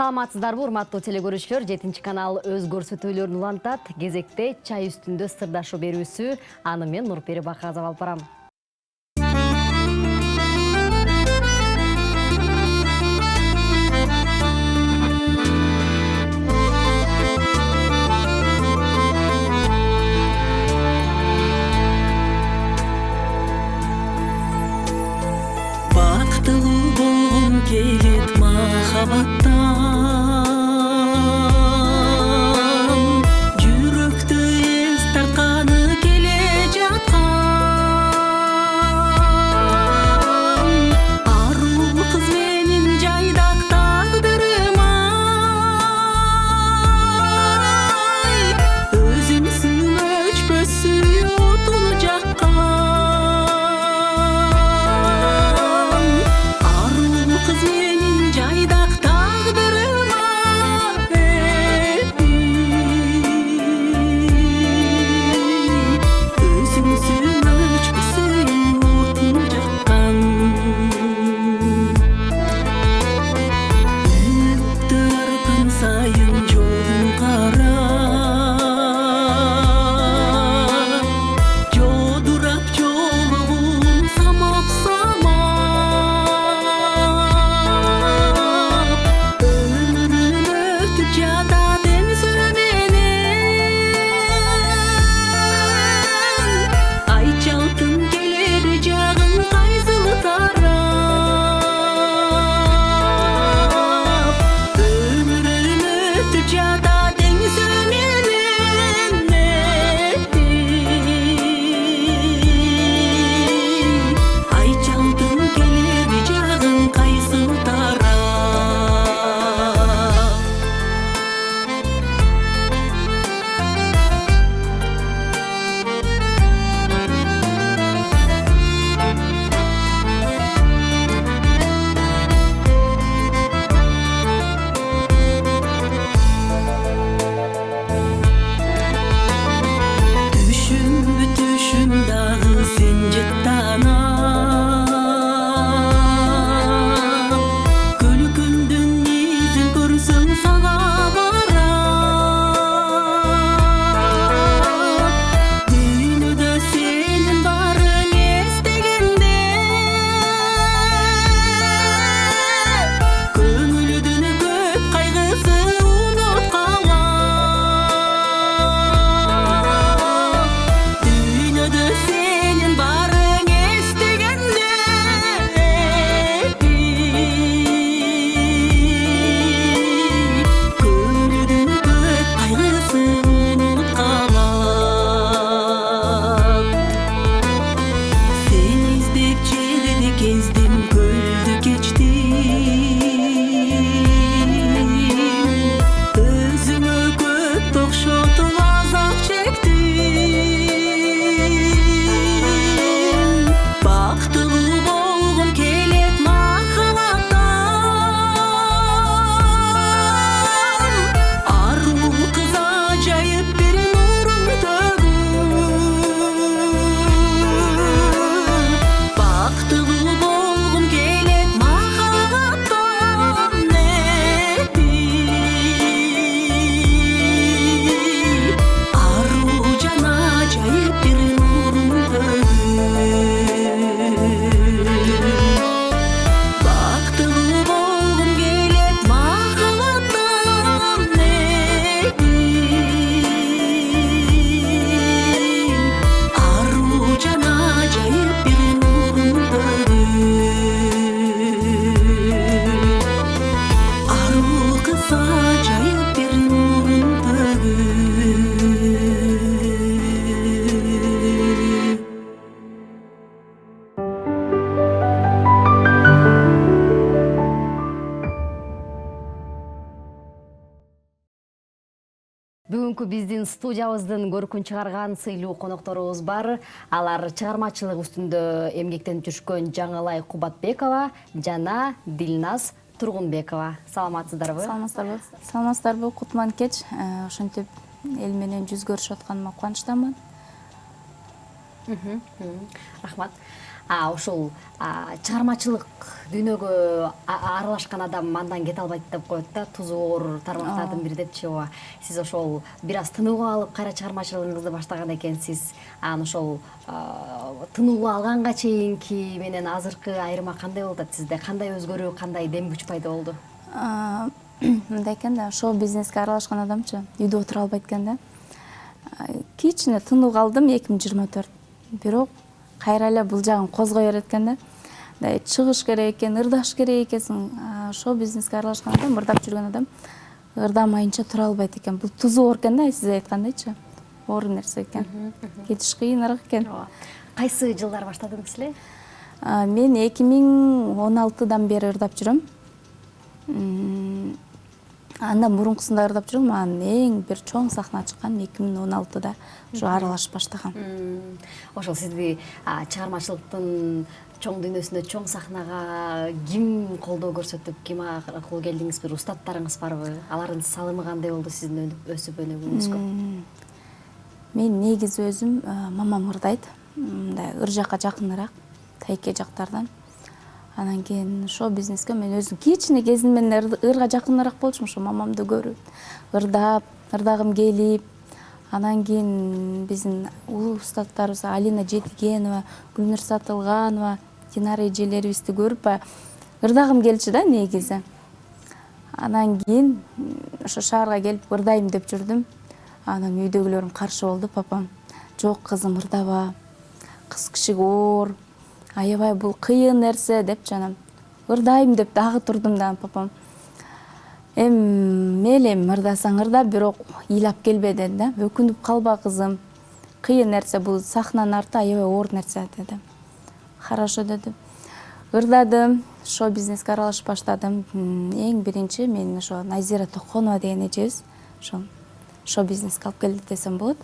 Саламатсыздарбы, урматтуу телекөрүүчүлөр, 7 канал өз көрсөтүүлөрүн улантат. Кезекте чай үстүндө сырдашуу берүүсү. Аны мен Нурпери Баказова алып барам. Бактылуу болгум келет махабаттан, жүрөктө эс тартканы келе жаткан. Аруу кыз менин жайдак тагдырыма, өзүңсүн өчпөс сүйүүтүн жаккан. Бүгүнкү биздин студиябыздын көркүн чыгарган сыйлуу конокторубуз бар. Алар чыгармачылык үстүндө эмгектенип жүрүшкөн Жаңылай Кубатбекова жана Дилназ Тургунбекова. Саламатсыздарбы? Саламатсыздарбы? Саламатсыздарбы? Кутман кеч. Ошентип эл менен жүз көрүшүп атканыма кубанычтамын. Рахмат. Ошол чыгармачылык дүйнөгө аралашкан адам андан кете албайт деп коет да, тузу оор тармактардын бири депчи. Ооба. Сиз ошол бир аз тынууга алып кайра чыгармачылыгыңызды баштаган экенсиз. Ошол тынууга алганга чейинки менен азыркы айырма кандай болуп атат сизде? Кандай өзгөрүү, кандай дем күч пайда болду? Мындай экен да, шоу бизнеске аралашкан адамчы үйдө отура албайт экен да. Кичине тынууга алдым 2024. Бирок кайра эле бул жагын козгой берет экен да. Мындай чыгыш керек экен, ырдаш керек экенсиң. Шоу бизнеске аралашкан адам, ырдап жүргөн адам ырдамайынча тура албайт экен. Бул тузу оор экен да, сиз айткандайчы. Оор нерсе экен. Кетиш кыйыныраак экен. Кайсы жылдар баштадыңыз эле? Мен 2016-дан бери ырдап жүрөм. Андан мурункусунда ырдап жүрөм. Анан эң бир чоң сахна чыккан 2016-да ушу аралашып баштагам. Ошол сизди чыгармачылыктын чоң дүйнөсүндө, чоң сахнага ким колдоо көрсөтүп, ким аркылуу келдиңиз? Бир устаттарыңыз барбы? Алардын салымы кандай болду сиздин өсүп өнүгүүңүзгө? Мен негизи өзүм мамам ырдайт. Мындай ыр жакка жакыныраак, Тайке жактардан. Анан кийин шоу бизнеске мен өзүм кичине кезимден ырга жакыныраак болчумун, ошо мамамды көрүп, ырдагым келип. Анан кийин биздин улуу устаттарыбыз Алина Жетигенова, Гүлнур Сатылганова, Динара эжелерибизди көрүп ырдагым келчү да негизи. Анан кийин ошо шаарга келип ырдайм деп жүрдүм. Анан үйдөгүлөрүм каршы болду, папам. Жок кызым, ырдаба. Кыз кишиге оор. Аябай бул кыйын нерсе деп жанам. Ырдайм деп дагы турдум да, папам. Мейли ырдасаң ырда, бирок ыйлап келбе деди да. Өкүнүп калба кызым. Кыйын нерсе бул, сахнанын арты аябай оор нерсе деди. Хорошо деди. Ырдадым, шоу бизнеске аралашып баштадым. Эң биринчи мен ошо Назира Токонова деген эжебиз ошо шоу бизнеске алып келди десем болот.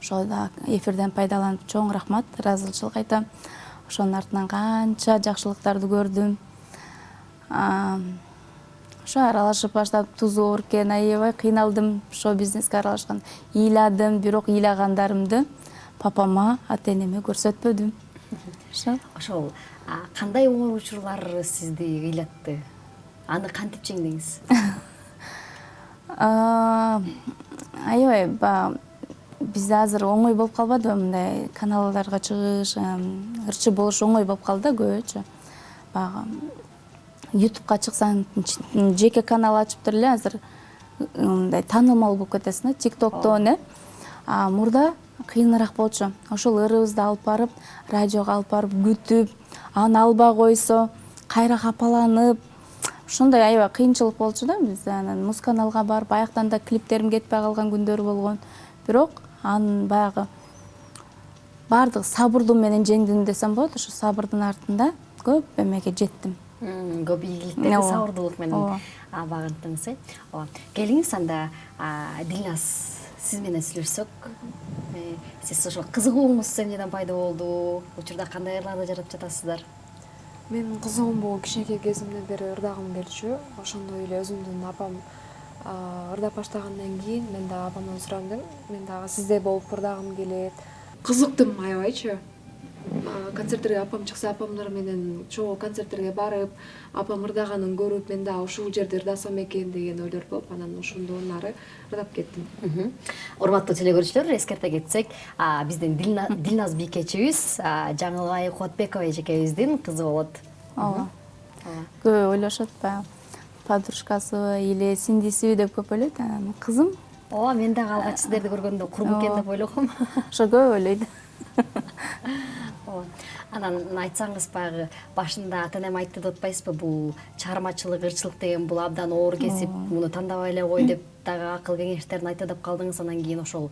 Ошол да эфирден пайдаланып чоң рахмат, ыраазычылык айтам. Ошонун артынан канча жакшылыктарды көрдүм. Ошо аралашып баштап тузу оор экен, аябай кыйналдым шоу бизнеске аралашкан. Ыйладым, бирок ыйлагандарымды папама, ата-энеме көрсөтпөдүм. Ошол кандай оор учурлар сизди ыйлатты? Аны кантип жеңдиңиз? Аябай бизде азыр оңой болуп калбадыбы, мындай каналдарга чыгыш, ырчы болуш оңой болуп калды көбүчө. YouTube'га чыксаң, жеке канал ачыптыр эле, азыр мындай таанымал болуп кетесиң да, TikTok'тон, мурда кыйыныраак болчу. Ошол ырыбызды алып барып, радиого алып барып күтүп, аны албай койсо, кайра капаланып, ошондой аябай кыйынчылык болчу да бизде. Анан музканалга барып, аяктан да клиптерим кетпей калган күндөр болгон. Бирок анын баягы баардык сабырдуу менен жеңдим десем болот. Ошо сабырдын артында көп эмеге жеттим. Көп ийгиликтерди сабырдуулук менен багынттыңыз. Келиңиз анда Дилназ, сиз менен сүйлөшсөк. Сиз ошо кызыгууңуз эмнеден пайда болду? Учурда кандай ырларды жаратып жатасыздар? Мен кызыгым бул кичинекей кезимден бери ырдагым келчү. Ошондой эле өзүмдүн апам ырдап баштагандан кийин мен дагы апамдан сурандым. Мен дагы сиздей болуп ырдагым келет. Кызыктым аябайчы. Концерттерге апам чыкса, апамдар менен чогуу концерттерге барып, апам ырдаганын көрүп, мен дагы ушул жерде ырдасам экен деген ойлор болуп, анан ошондон ары ырдап кеттим. Урматтуу телекөрүүчүлөр, эскерте кетсек, биздин Дилназ бийкечибиз Жаңылбай Кубатбекова эжекебиздин кызы болот. Ооба. Көп ойлошот, подружкасы или сиңдисиби деп көп ойлойт. Анан кызым. Ооба, мен дагы алгач сиздерди көргөндө курбу экен деп ойлогом. Ошо көп ойлойт. Анан айтсаңыз, баягы башында ата-энем айтты деп атпайсызбы, бул чыгармачылык, ырчылык деген бул абдан оор кесип, муну тандабай эле кой деп дагы акыл кеңештерин айтты деп калдыңыз. Анан кийин ошол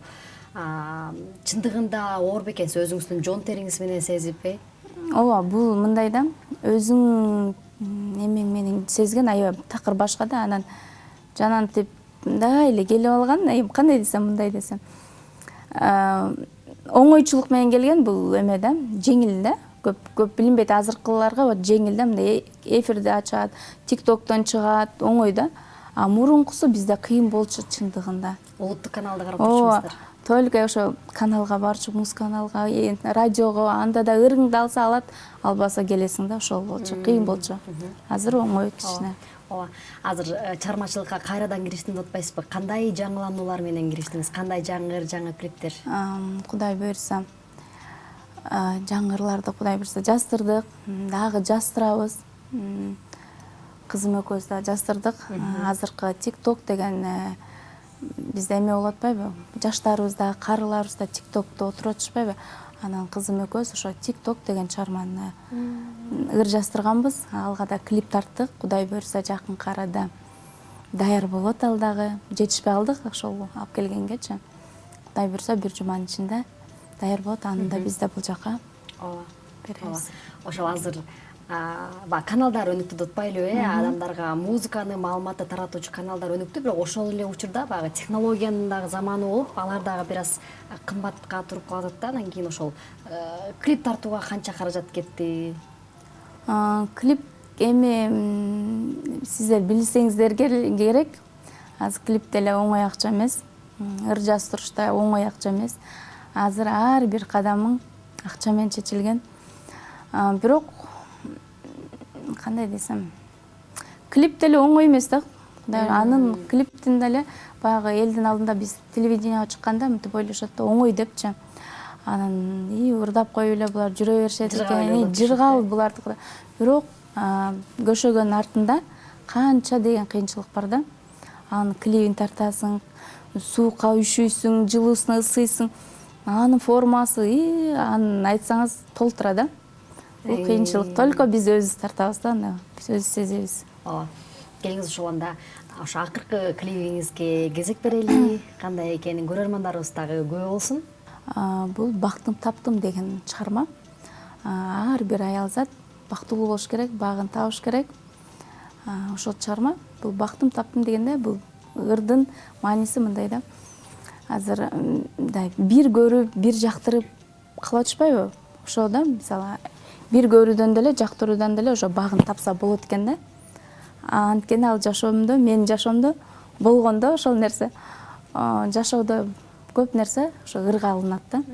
чындыгында оор бекенсиз, өзүңүздүн жон териңиз менен сезиппи? Ооба, бул мындай да, өзүң эмең менен сезген аябай такыр башка да. Анан жанантип мындай эле келип алган, кандай десем, мындай десем. Оңойчулук менен келген бул эме да, жеңил да. Көп билинбейт, азыркыларга жеңил да, мындай эфирди ачат, TikTok'тон чыгат, оңой да. Мурункусу бизде кыйын болчу чындыгында. Улуттук каналды карап турчумуздар. только ошо каналга барчу, муз каналга, радиого, анда да ырыңды алса алат, албаса келесиң да, ошол болчу, кыйын болчу. Азыр оңой кичине. Ооба. Азыр чыгармачылыкка кайрадан кириштим деп атпайсызбы? Кандай жаңылануулар менен кириштиңиз? Кандай жаңы клиптер? Кудай буйрса, жаңырларды Кудай буйрса жастырдык, дагы жастырабыз. Кызым экөөбүз да жастырдык. Азыркы TikTok деген бизде эме болуп атпайбы? Жаштарыбыз да, карыларыбыз да TikTokто отуруп атышпайбы? Анан кызым экөөбүз ошо TikTok деген чыгарманы ыр жастырганбыз. Алга да клип тарттык. Кудай буйрса жакынкы арада даяр болот ал дагы. Жетишпей калдык ошол алып келгенгечи. Кудай буйрса бир жуманын ичинде даяр болот. Аны да бизде бул жака беребиз. Ошол азыр каналдар өнүктү деп атпайлыбы? Адамдарга музыканы, маалыматты таратуучу каналдар өнүктү, бирок ошол эле учурда баягы технологиянын дагы заманы болуп, алар дагы бир аз кымбатка туруп калат да. Анан кийин ошол клип тартууга канча каражат кетти? Клип эми сиздер билсеңиздер керек. Азыр клип деле оңой акча эмес. Ыр жаздырыш да оңой акча эмес. Азыр ар бир кадамың акча менен чечилген. Бирок кандай десем, клип деле оңой эмес да. Анын клиптин деле баягы элдин алдында биз телевидениеге чыкканда мынтип ойлошот да, оңой депчи. Анан ырдап коюп эле булар жүрө беришет экен, жыргал буларды. Бирок көшөгөнүн артында канча деген кыйынчылык бар да. Анын клибин тартасың, суукка үшүйсүң, жылуусуна ысыйсың. Анын формасы, анын айтсаңыз толтура да. Бул кыйынчылык только биз өзүбүз тартабыз да, биз өзүбүз сезебиз. Ооба. Келиңиз ошондо ошо акыркы клибиңизге кезек берели. Кандай экенин көрөрмандарыбыз дагы көп болсун. Бул Бактым таптым деген чыгарма. Ар бир аял зат бактылуу болуш керек, багын табыш керек. Ошол чыгарма. Бул Бактым таптым дегенде бул ырдын мааниси мындай да. Азыр бир көрүп, бир жактырып калып атышпайбы? Ошо да, мисалы, бир көрүүдөн деле, жактыруудан деле ошо багын тапса болот экен да. Анткени ал жашоомдо, менин жашоомдо болгондо ошол нерсе. Жашоодо көп нерсе ошо ырга алынат да.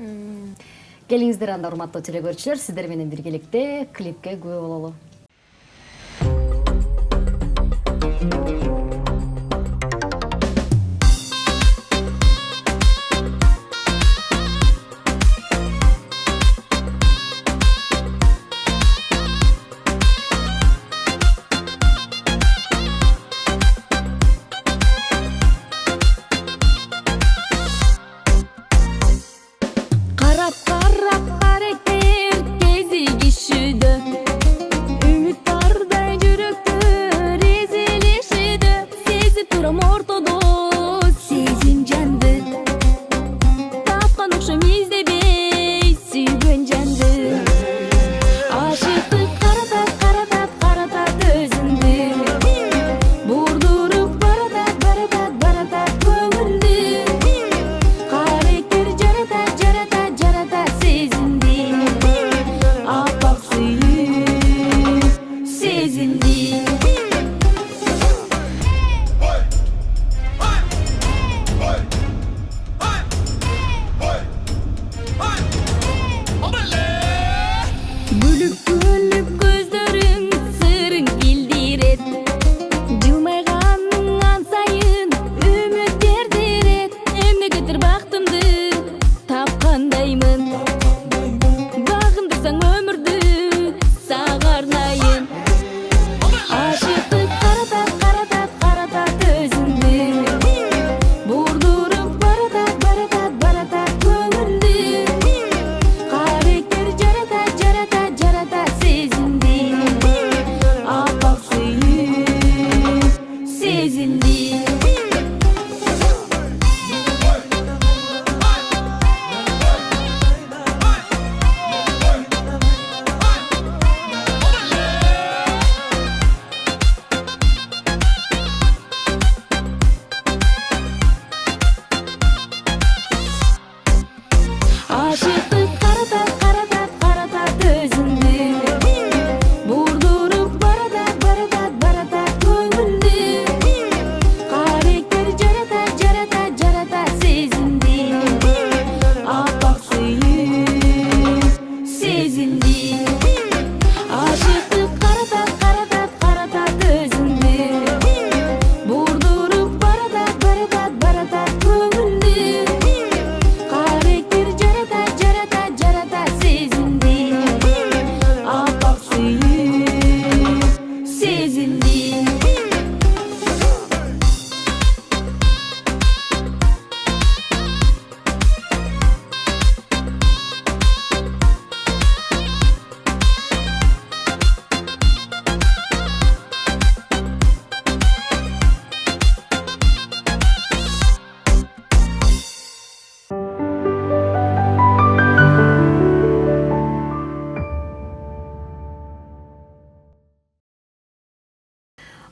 Келиңиздер анда, урматтуу телекөрүүчүлөр, сиздер менен биргеликте клипке күбө бололу.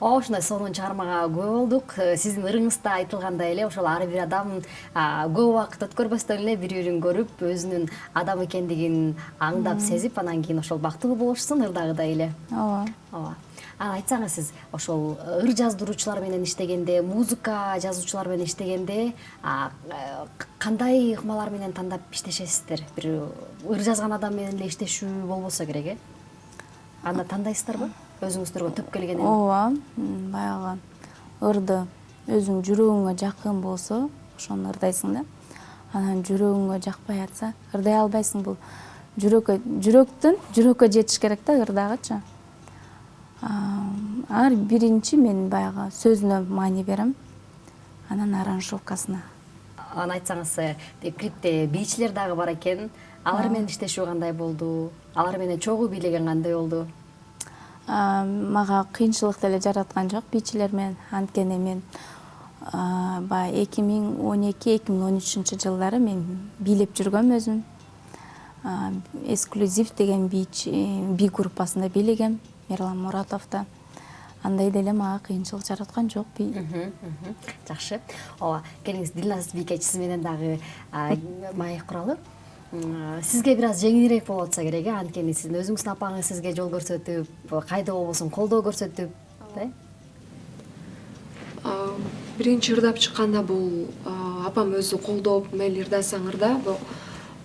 ошондой сонун чыгармага күбө болдук. Сиздин ырыңызда айтылгандай эле ошол ар бир адам көп убакыт өткөрбөстөн эле бири бирин көрүп, өзүнүн адам экендигин аңдап, сезип, анан кийин ошол бактылуу болушсун ырдагыдай эле. ооба. Ооба. Айтсаңыз сиз ошол ыр жаздыруучулар менен иштегенде, музыка жазуучулар менен иштегенде кандай ыкмалар менен тандап иштешесиздер? Бир ыр жазган адам менен эле иштешүү болбосо керек, э? Анда тандайсыздарбы? Өзүңүздөргө төп келгенин. Ооба, баягы ырды өзүң жүрөгүңө жакын болсо, ошону ырдайсың да. Анан жүрөгүңө жакпай атса, ырдай албайсың. Бул жүрөктөн жүрөккө жетиш керек да ырдагычы. Ар биринчи мен баягы сөзүнө маани берем, анан аранжировкасына. Аны айтсаңыз, клипте бийчилер дагы бар экен. Алар менен иштешүү кандай болду? Алар менен чогуу бийлеген кандай болду? Мага кыйынчылык деле жараткан жок бийчилер менен. Анткени мен баягы 2012-2013 жылдары мен бийлеп жүргөм өзүм. Эксклюзив деген би группасында бийлегем, Мирлан Муратовда. Андай деле мага кыйынчылык жараткан жок би. Жакшы. Ооба, келиңиз Дилназ бийкечи сиз менен дагы маек куралы. Сизге бир аз жеңилирээк болуп атса керек, анткени сиздин өзүңүздүн апаңыз сизге жол көрсөтүп, кайда болбосун колдоо көрсөтүп, Биринчи ырдап чыкканда бул апам өзү колдоп, мейли ырдасаң ырда, бул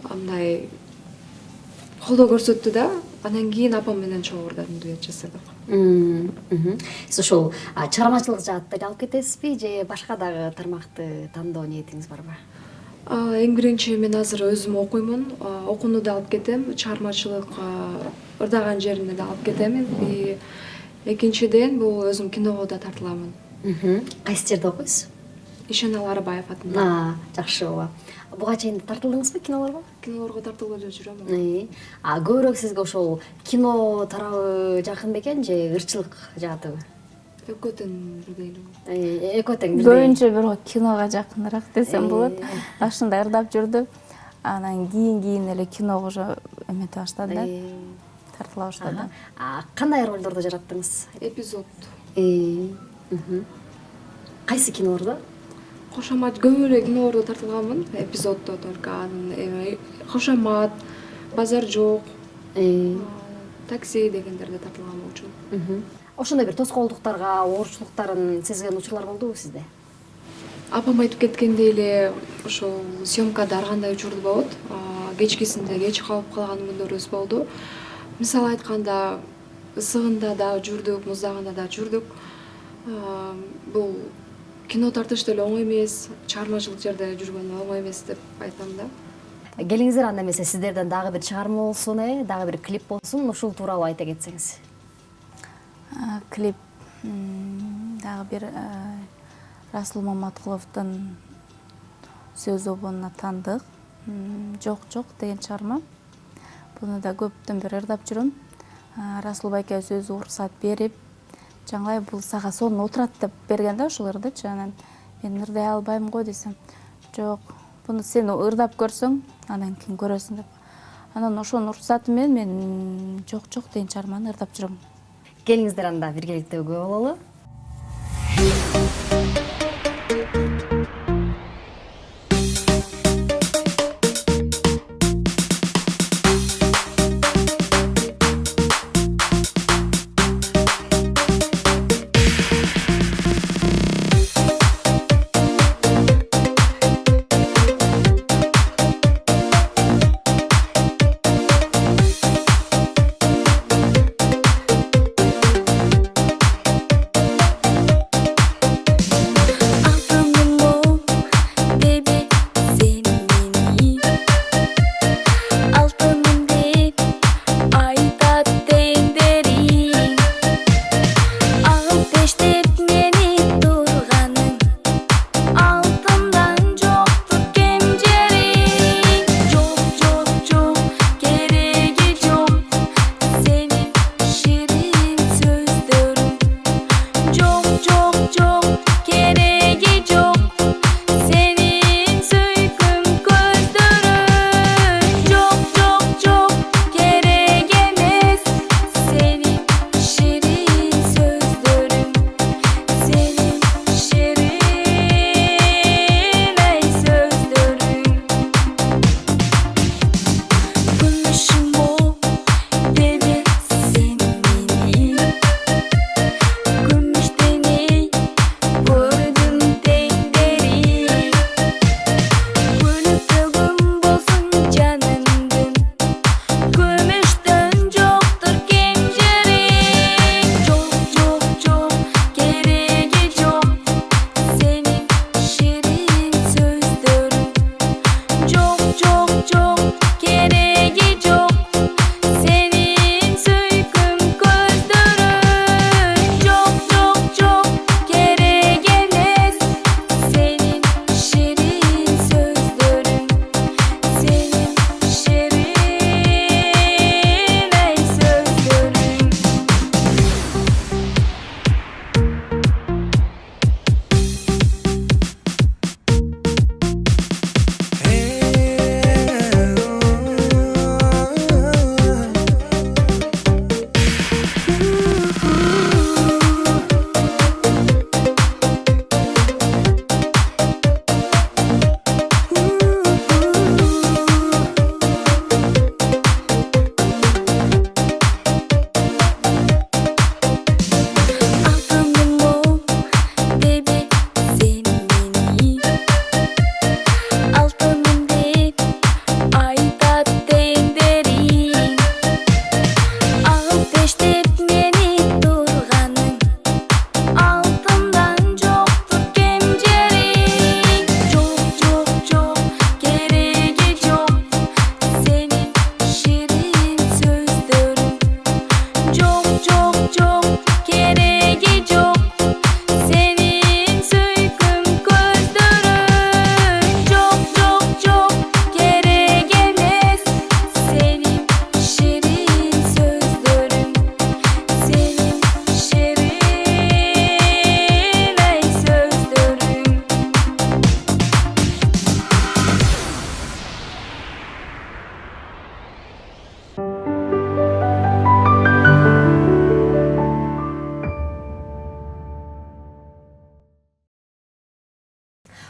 андай колдоо көрсөттү да. Анан кийин апам менен чогуу ырдадым, дуэт жасадык. Сиз ошол чыгармачылык жаатта алып кетесизби же башка дагы тармакты тандоо ниетиңиз барбы? Эң биринчи мен азыр өзүм окуймун, окууну да алып кетем, чыгармачылык ырдаган жерине да алып кетем. Экинчиден бул өзүм киного да тартыламын. Кайсы жерде окуйсуз? Ишенал Арабаев атында. Жакшы, ооба. Буга чейин тартылдыңызбы кинолорго? Кинолорго тартылып эле жүрөм. Көбүрөөк сизге ошол кино тарабы жакын бекен же ырчылык жаатыбы? Экөө тең бирдей. Экөө тең бирдей. Көбүнчө бирок кинога жакыныраак десем болот. Башында ырдап жүрдүм. Анан кийин эле киного уже эмете баштады да. Тартыла баштады. Кандай ролдорду жараттыңыз? Эпизод. Кайсы кинолордо? Кошомат көп эле кинолордо тартылганмын. Эпизоддо только Кошомат, Базар жок, Такси дегендерде тартылган болчу. Ошондой бир тоскоолдуктарга, оорчулуктарын сезген учурлар болдубу сизде? Апам айтып кеткендей эле ошол съемкада ар кандай учурда болот. Кечкисинде кеч калып калган күндөрүбүз болду. Мисалы айтканда, ысыгында да жүрдүк, муздагында да жүрдүк. Бул кино тартыш деле оңой эмес, чыгармачылык жерде жүргөн оңой эмес деп айтам да. Келиңиздер, анда эмесе сиздерден дагы бир чыгарма болсун, дагы бир клип болсун, ушул тууралуу айта кетсеңиз. Клип дагы бир Расул Маматкуловдун сөз обонуна тандык. Жок деген чыгарма. Буну да көптөн бери ырдап жүрөм. Расул байке өзү уруксат берип, жаңылай бул сага сонун отурат деп берген да ушул ырдычы. Анан мен ырдай албайм го десем, жок, буну сен ырдап көрсөң, анан кийин көрөсүң деп. Анан ошонун уруксаты менен мен жок деген чыгарманы ырдап жүрөм. Келиңиздер, анда биргеликте күбө бололу.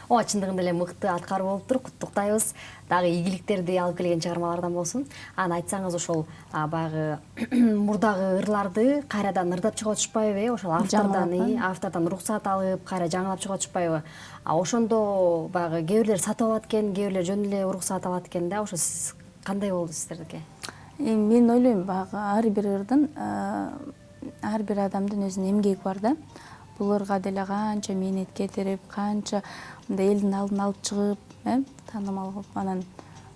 ооба чындыгында эле мыкты аткаруу болуптур, куттуктайбыз. Дагы ийгиликтерди алып келген чыгармалардан болсун. Аны айтсаңыз ошол баягы мурдагы ырларды кайрадан ырдап чыгып атышпайбы? Ошол автордон уруксат алып, кайра жаңылап чыгып атышпайбы? Ошондо баягы кээ бирлер сатып алат экен, кээ бирлер жөн эле уруксат алат экен да. Ошо сиз кандай болду сиздердики? Мен ойлойм, баягы ар бир ырдын, ар бир адамдын өзүнүн эмгеги бар да. Бул ырга деле канча мээнет кетирип, канча мындай элдин алдына алып чыгып, таанымал кылып, анан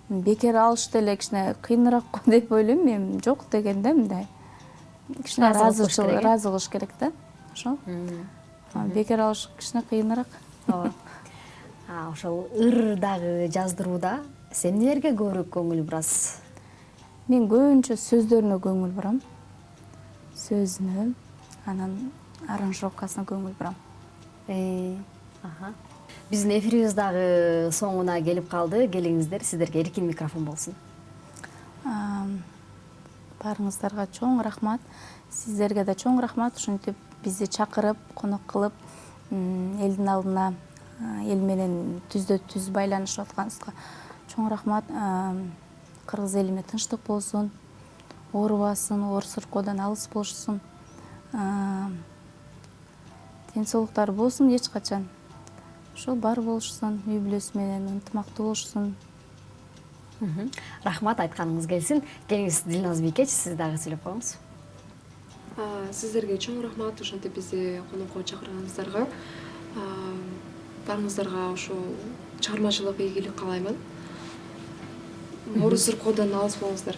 бекер алышты эле кичине кыйыныраак го деп ойлойм мен. Жок деген да, мындай кичине ыраазы кылыш керек да. Ошо. Бекер алыш кичине кыйыныраак. Ооба. Ошол ыр дагы жаздырууда сиз эмнелерге көбүрөөк көңүл бурасыз? Мен көбүнчө сөздөрүнө көңүл бурам. Сөзүнө, анан аранжировкасына көңүл бурам. Биздин эфирибиз дагы соңуна келип калды. Келиңиздер, сиздерге эркин микрофон болсун. Баарыңыздарга чоң рахмат. Сиздерге да чоң рахмат. Ушинтип бизди чакырып, конок кылып, элдин алдына эл менен түздө-түз байланышып атканыбызга чоң рахмат. Кыргыз элиме тынчтык болсун, оорубасын, оор сыркоодон алыс болушсун. Ден соолуктары болсун эч качан. Ошол бар болушсун, үй бүлөсү менен ынтымактуу болушсун. Рахмат, айтканыңыз келсин. Келиңиз Дилназ Бийкеч, сиз дагы сүйлөп коюңуз. Сиздерге чоң рахмат ошентип бизди конокко чакырганыңыздарга. Баарыңыздарга ошол чыгармачылык ийгилик каалаймын. Оор сыркоодон алыс болуңуздар.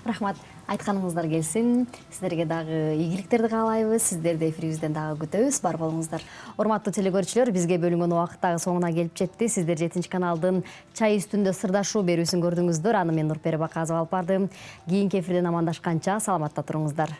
Рахмат, айтканыңыздар келсин. Сиздерге дагы ийгиликтерди каалайбыз. Сиздерди эфирибизден дагы күтөбүз. Бар болуңуздар. Урматтуу телекөрүүчүлөр, бизге бөлүнгөн убакыт дагы соңуна келип жетти. Сиздер 7 каналдын чай үстүндө сырдашуу берүүсүн көрдүңүздөр. Аны мен Нурпери Баказова алып бардым. Кийинки эфирден амандашканча саламатта туруңуздар.